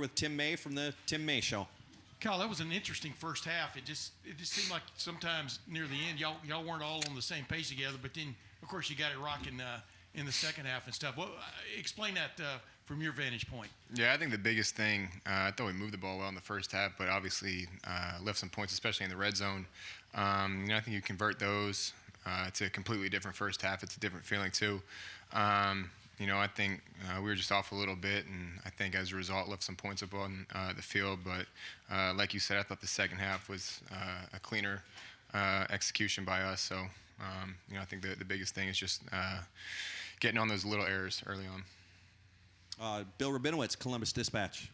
with Tim May from the Tim May Show. Kyle, that was an interesting first half. It just seemed like sometimes near the end, y'all weren't all on the same page together. But then, of course, you got it rocking in the second half and stuff. Well, explain that from your vantage point. Yeah, I think the biggest thing, I thought we moved the ball well in the first half, but obviously left some points, especially in the red zone. I think you convert those. It's a completely different first half. It's a different feeling too. I think we were just off a little bit, and I think as a result left some points up on the field. But like you said, I thought the second half was a cleaner execution by us. So, I think the biggest thing is just getting on those little errors early on. Bill Rabinowitz, Columbus Dispatch.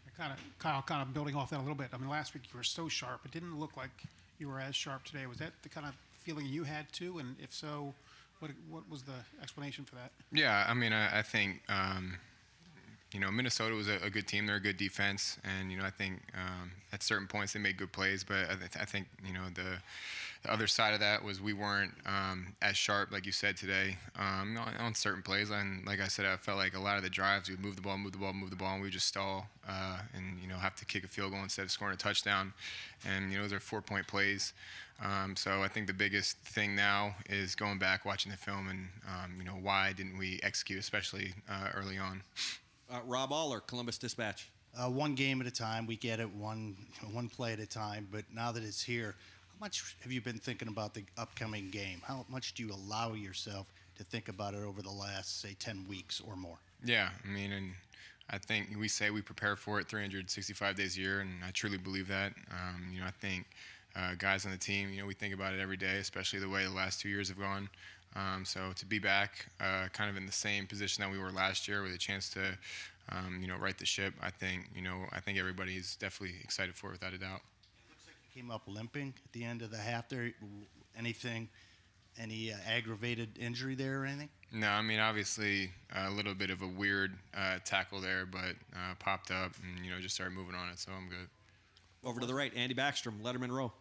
Kyle, kind of building off that a little bit. I mean, last week you were so sharp. It didn't look like you were as sharp today. Was that the kind of feeling you had too? And if so, what was the explanation for that? Yeah, I mean, I think, Minnesota was a good team. They're a good defense. And, I think at certain points they made good plays. But I think, the other side of that was we weren't as sharp, like you said today, on certain plays. And like I said, I felt like a lot of the drives, we would move the ball, and we would just stall and, have to kick a field goal instead of scoring a touchdown. And, those are 4-point plays. So I think the biggest thing now is going back, watching the film, and why didn't we execute, especially early on. Rob Aller, Columbus Dispatch. One game at a time. We get it one play at a time. But now that it's here, how much have you been thinking about the upcoming game? How much do you allow yourself to think about it over the last, say, 10 weeks or more? Yeah, I mean, and I think we say we prepare for it 365 days a year, and I truly believe that. I think guys on the team, we think about it every day, especially the way the last 2 years have gone. So to be back kind of in the same position that we were last year with a chance to, right the ship, I think everybody's definitely excited for it without a doubt. It looks like you came up limping at the end of the half there. Any aggravated injury there or anything? No, I mean, obviously a little bit of a weird tackle there, but popped up and, just started moving on it, so I'm good. Over to the right, Andy Backstrom, Letterman Row.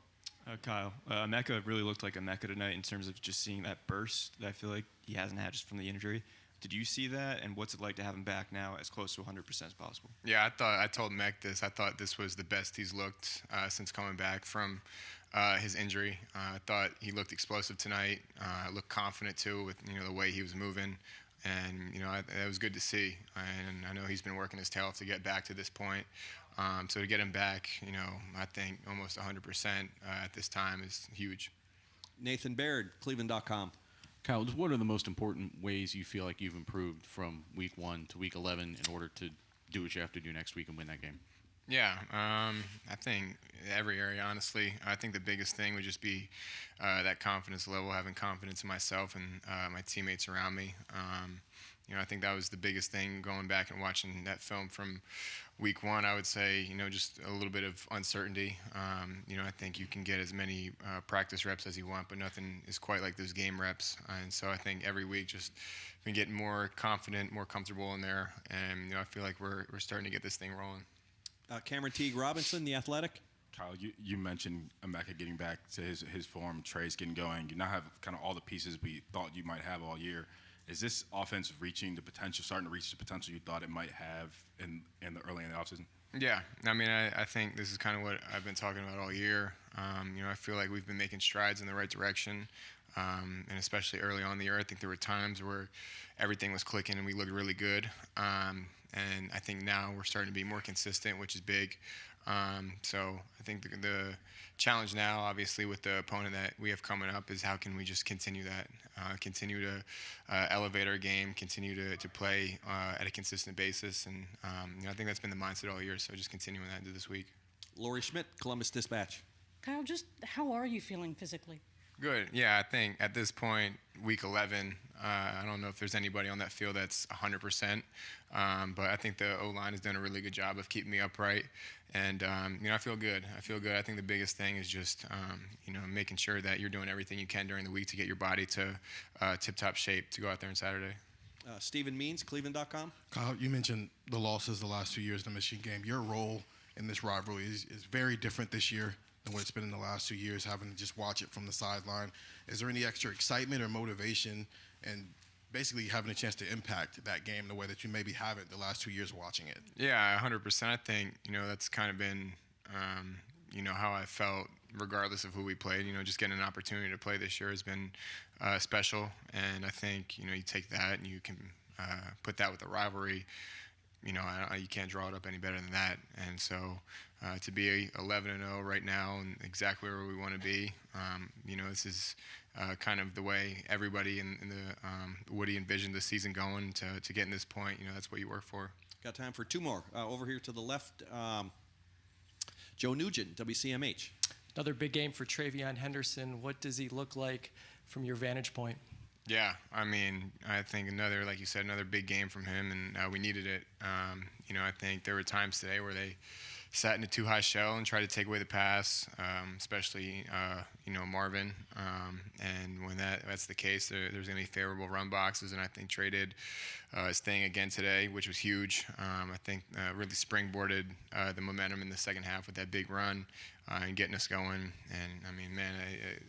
Kyle, Emeka really looked like Emeka tonight in terms of just seeing that burst that I feel like he hasn't had just from the injury. Did you see that, and what's it like to have him back now as close to 100% as possible? Yeah, I told Mech this. I thought this was the best he's looked since coming back from his injury. I thought he looked explosive tonight. Looked confident too with the way he was moving, and it was good to see. And I know he's been working his tail off to get back to this point. So to get him back, I think almost 100% at this time is huge. Nathan Baird, Cleveland.com. Kyle, what are the most important ways you feel like you've improved from week 1 to week 11 in order to do what you have to do next week and win that game? Yeah, I think every area, honestly. I think the biggest thing would just be that confidence level, having confidence in myself and my teammates around me. I think that was the biggest thing going back and watching that film from week 1. I would say, just a little bit of uncertainty. I think you can get as many practice reps as you want, but nothing is quite like those game reps. And so I think every week just been getting more confident, more comfortable in there. And, I feel like we're starting to get this thing rolling. Cameron Teague Robinson, The Athletic. Kyle, you mentioned Emeka getting back to his form, Trey's getting going. You now have kind of all the pieces we thought you might have all year. Is this offense starting to reach the potential you thought it might have in the early in the offseason? Yeah, I mean, I think this is kind of what I've been talking about all year. I feel like we've been making strides in the right direction, and especially early on in the year, I think there were times where everything was clicking and we looked really good. And I think now we're starting to be more consistent, which is big. So I think the challenge now, obviously, with the opponent that we have coming up is how can we just continue that, continue to elevate our game, continue to play at a consistent basis. And I think that's been the mindset all year, so just continuing that into this week. Lori Schmidt, Columbus Dispatch. Kyle, just how are you feeling physically? Good. Yeah, I think at this point, week 11, I don't know if there's anybody on that field that's 100%, but I think the O-line has done a really good job of keeping me upright, and I feel good. I think the biggest thing is just making sure that you're doing everything you can during the week to get your body to tip-top shape to go out there on Saturday. Stephen Means, Cleveland.com. Kyle, you mentioned the losses the last 2 years in the Michigan game. Your role in this rivalry is very different this year than what it's been in the last 2 years, having to just watch it from the sideline. Is there any extra excitement or motivation and basically having a chance to impact that game the way that you maybe haven't the last 2 years watching it. Yeah, 100%. I think, that's kind of been, how I felt regardless of who we played. Just getting an opportunity to play this year has been special. And I think, you take that and you can put that with the rivalry. You can't draw it up any better than that. And so to be 11-0 right now and exactly where we want to be, this is kind of the way everybody in the Woody envisioned the season going to getting this point. That's what you work for. Got time for two more. Over here to the left, Joe Nugent, WCMH. Another big game for TreVeyon Henderson. What does he look like from your vantage point? Yeah, I think like you said, another big game from him, and we needed it. I think there were times today where they sat in a too high shell and tried to take away the pass, especially, Marvin. And when that's the case, there's going to be favorable run boxes, and I think Trey did his thing again today, which was huge. I think really springboarded the momentum in the second half with that big run and getting us going. And,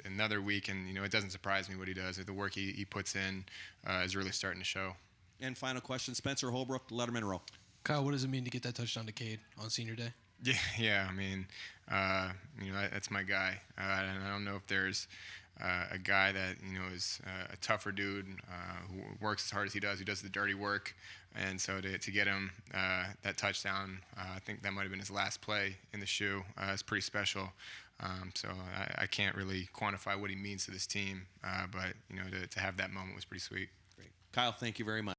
another week, and, it doesn't surprise me what he does. The work he puts in is really starting to show. And final question, Spencer Holbrook, Letterman Row. Kyle, what does it mean to get that touchdown to Cade on senior day? Yeah. That's my guy. And I don't know if there's a guy that is a tougher dude who works as hard as he does. He does the dirty work, and so to get him that touchdown, I think that might have been his last play in the shoe. It's pretty special. So I can't really quantify what he means to this team, but to have that moment was pretty sweet. Great, Kyle. Thank you very much.